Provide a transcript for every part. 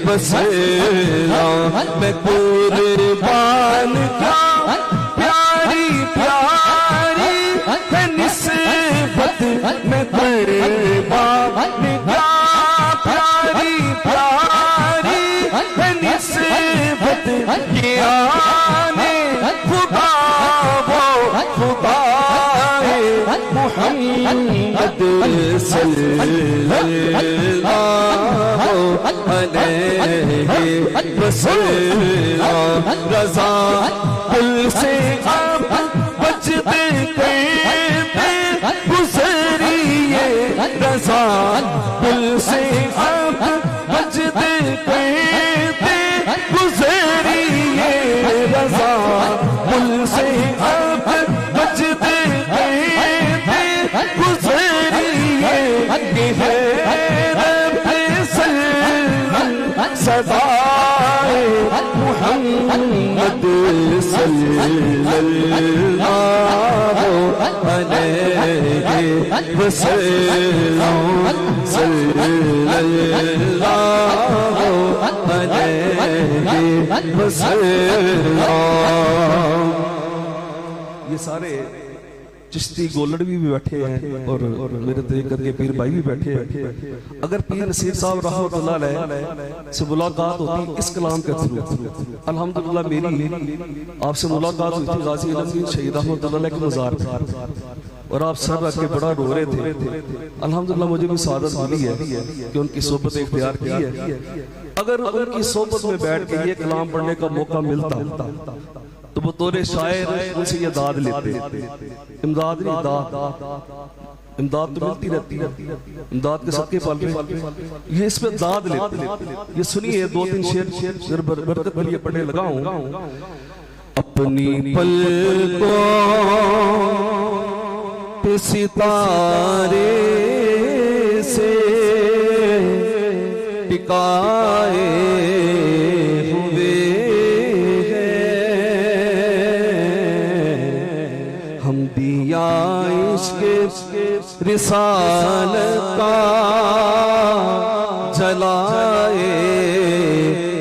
बसेरा मैं कुर्बान क्या प्यारी प्यारी है निस्बत में कुर्बान क्या प्यारी प्यारी है निस्बत किया ने खुदा वो खुदा मुहम्मद सल्लल्लाहु अलैहि वसल्लम रज़ा दिल से अब बजते कहते गुज़रिए रज़ा दिल से अब बजते कहते गुज़रिए रज़ा दिल से अब बजते गुज़रिए है रब सदाए मुहम्मद सल्लल्लाहु अलैहि वसल्लम सल्लल्लाहु अलैहि वसल्लम। ये सारे चिश्ती गोलड़ भी बैठे हैं और मेरे तरीक़त के पीर भाई भी बैठे हैं। अगर पीर नसीर साहब रहमतुल्लाह अलैह से मुलाकात होती इस कलाम के थ्रू, अल्हम्दुलिल्लाह मेरी आपसे मुलाकात हुई थी गाजी इलमदीन शहीद रहमतुल्लाह अलैह के मज़ार पर और आप सर रख के बड़ा रो रहे थे। अल्हम्दुलिल्लाह मुझे भी सादत मिली है कि उनकी सोहबत इख्तियार की है। अगर उनकी सोहबत में बैठ के ये कलाम पढ़ने का मौका मिलता तो वो तोरे शायर उनसे ये दाद लेते। इमदाद नहीं दाद, इमदाद तो मिलती रहती है, इमदाद के सबके पल में ये इस पे दाद लेते। ये सुनिए दो तीन शेर बरकत के लिए पढ़ने लगा हूं। अपनी पलकों पे सितारे से टिकाए रिसालत का जलाए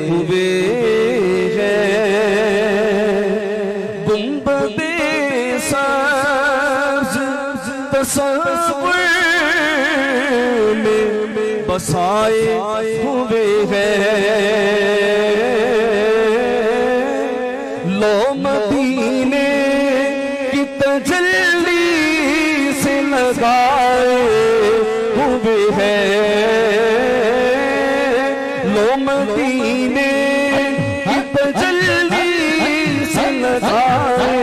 हुए हैं गुंबदे सब्ज़ तसव्वुर में बसाए हुए हैं। लो मदीने की तजल्ली से लगाए हुए हैं। लो मदीने की तजल्ली से लगाए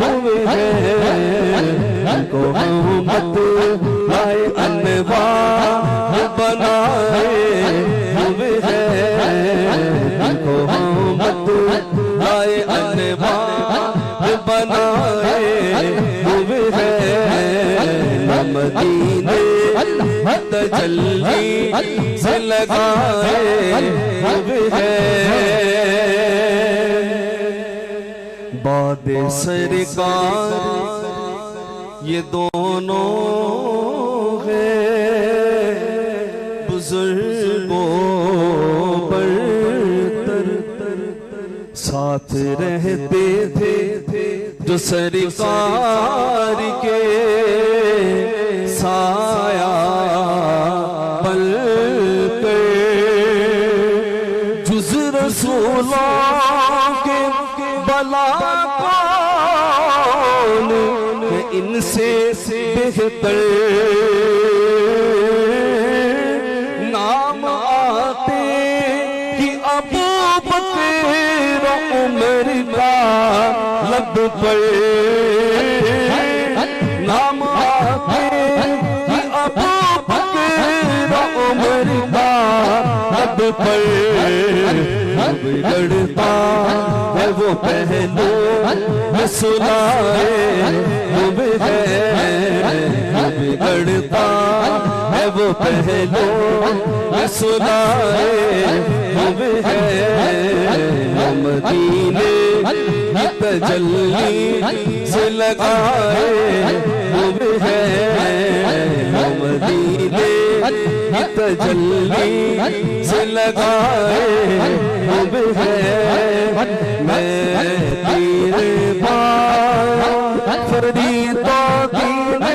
हुए हैं। को मोहम्मद लाए अनवार बनाए हुए हैं। को मोहम्मद लाए अनवार बनाए हुए हैं। मदीने तजल्ली से लगाए हुए हैं। बादे सरकार ये दोनों हैं बुजुर्गों पर साथ रहते थे जो सरकार के साया बल कर जुज़ रसूलों के बला कौन है इनसे बेहतर। नाम आते कि अबू बकर उमर का लब पर। नाम आते कि अबू बकर उमर का लब पर। बिगड़ता है वो पहलू में सुनाए हुए हैं। बिगड़ता है वो पहलू में सुनाए हुए हैं। मदीने की तजल्ली से लगाए हुए हैं। मदीने की तजल्ली से लगाए अब है मैं तेरे फरीदो दीन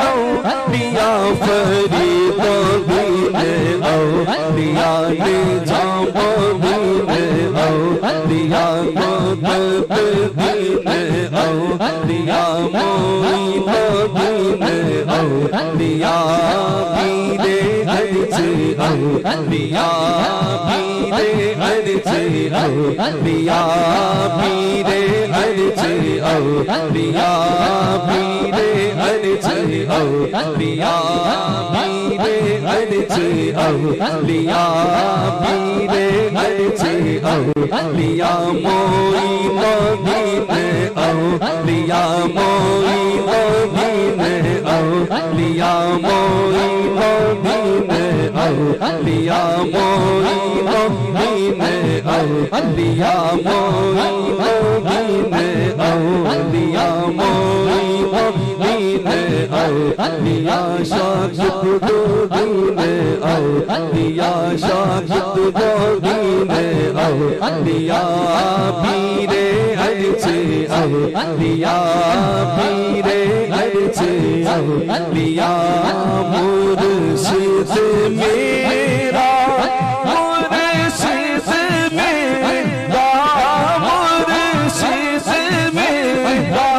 औलिया फरीदो दीन औलिया ने जामो दीन औलिया मोहब्बत दीन औलिया मोइनो दीन औलिया पीरे हरचे औलिया पीरे हरचे औलिया पीरे हरचे औलिया पीरे हरचे औलिया पीरे हरचे औलिया पीरे हरचे औलिया मोइनो दीन औलिया मोइनो दीन औलिया मोइनो दीन औलिया मोइनो दीन औलिया मोइनो दीन औलिया मोइनो दीन औलिया शागिद दो दीन औलिया शागिद दो दीन औलिया पीरे हरचे औलिया पीरे हरचे औलिया मुर्शिद मेरा मुर्शिद मेरा मुर्शिद मेरा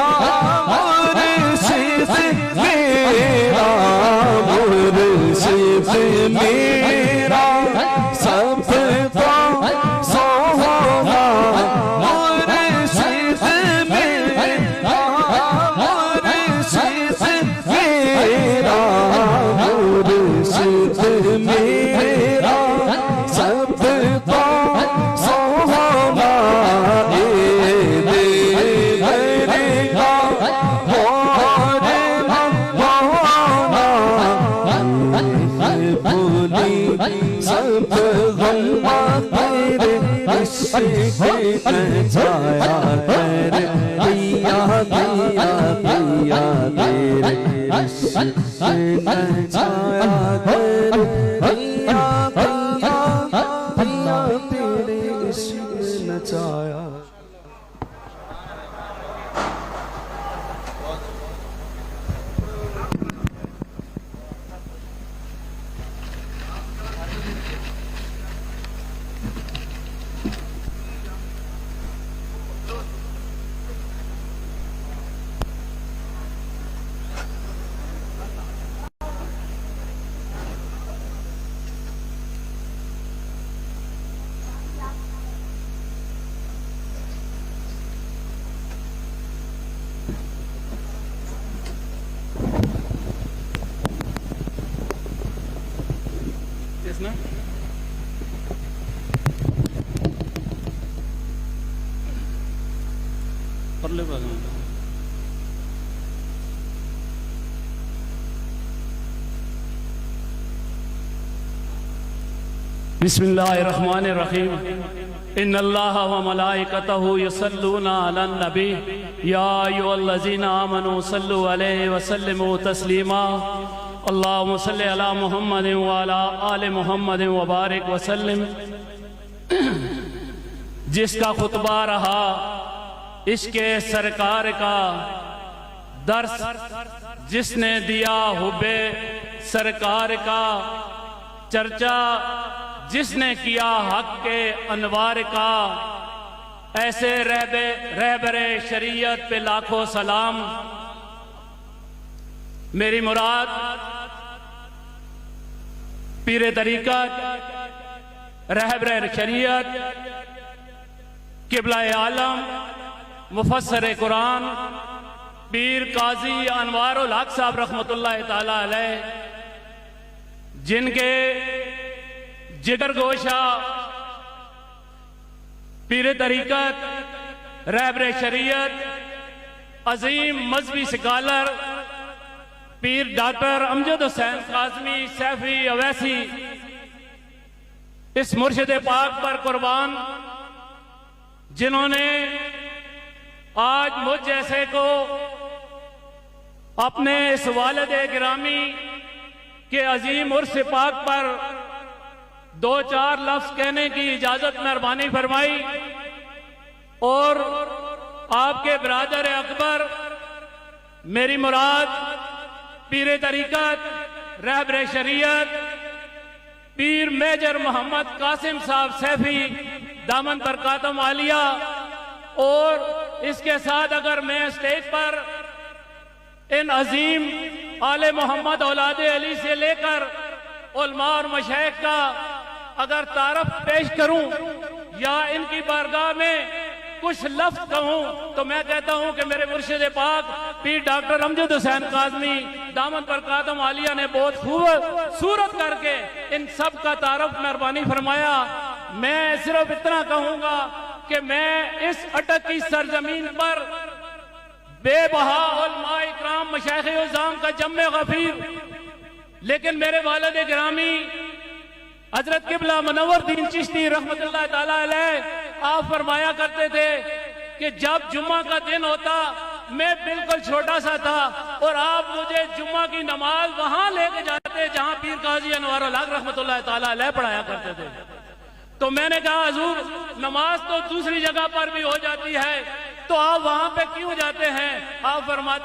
मुर्शिद मेरा मुर्शिद मेरा सबका सोहा मुर्शिद मेरा मुर्शिद मेरा मुर्शिद मेरा सबका सोहा दे करेगा होरे बोली सब गम तेरे इससे बचाया तेरे दिया दिया दिया तेरे इससे बचाया तेरे दिया दिया दिया तेरे इससे नचाया। ना परले बिस्मिल्लाहिर्रहमानिर्रहीम इन्नल्लाह व मलाइकतहु युसल्लूना अलन नबी या अय्युहल्लज़ीना आमनू सल्लु अलैहि व सल्लिमू तस्लीमा अल्लाहुम्मा सल्लि अला मुहम्मद व अला आलि मुहम्मद व बारिक व सल्लिम। जिसका खुतबा रहा इश्क़े सरकार का दर्स, जिसने दिया हुब्बे सरकार का चर्चा, जिसने किया हक के अनवार का, ऐसे रहबरे शरीयत पे लाखों सलाम। मेरी मुराद पीरे तरीक़त, रहबरे शरीयत, किबला आलम, मुफस्सर कुरान पीर काजी अनवारुल हक साहब रहमतुल्लाह ताला अलैह, जिनके जिगर गोशा पीर तरीक़त, रहबरे शरीयत, अजीम मजहबी स्कॉलर पीर डॉक्टर अमजद हुसैन काज़मी सैफी अवैसी, इस मुर्शिद पाक पर कुर्बान, जिन्होंने आज मुझ जैसे को अपने इस वालिद गिरामी के अजीम उर्स पाक पर दो चार लफ्ज कहने की इजाजत मेहरबानी फरमाई। और आपके बिरादर अकबर, मेरी मुराद पीर तरीकत, रहबर शरीयत, पीर मेजर मोहम्मद कासिम साहब सैफी दामन बरकातम आलिया, और इसके साथ अगर मैं स्टेज पर इन अजीम आले मोहम्मद औलाद अली से लेकर उलमा और मशाइख का अगर तारफ पेश करूं या इनकी बारगाह में कुछ लफ्ज कहूं, तो मैं कहता हूं कि मेरे मुर्शिद पाक पीर डॉक्टर अमजद हुसैन काज़मी दामन बरकातम आलिया ने बहुत खूबसूरत करके इन सब का तारफ मेहरबानी फरमाया। मैं सिर्फ इतना कहूंगा कि मैं इस अटक की सरजमीन पर बेबहा उलमा इकराम मशाइख उज़्ज़ाम का जम्मे गफीर, लेकिन मेरे वालिद गिरामी हजरत किबला मुनव्वर दीन चिश्ती रहमतुल्लाह ताला अलैह आप फरमाया करते थे कि जब जुम्मा का दिन होता, मैं बिल्कुल छोटा सा था और आप मुझे जुम्मा की नमाज वहां लेके जाते जहां पीर काजी अनवर अल हक रहमतुल्लाह ताला अलैह पढ़ाया करते थे। तो मैंने कहा हुजूर, नमाज तो दूसरी जगह पर भी हो जाती है, तो आप वहां पे क्यों जाते हैं? आप फरमाते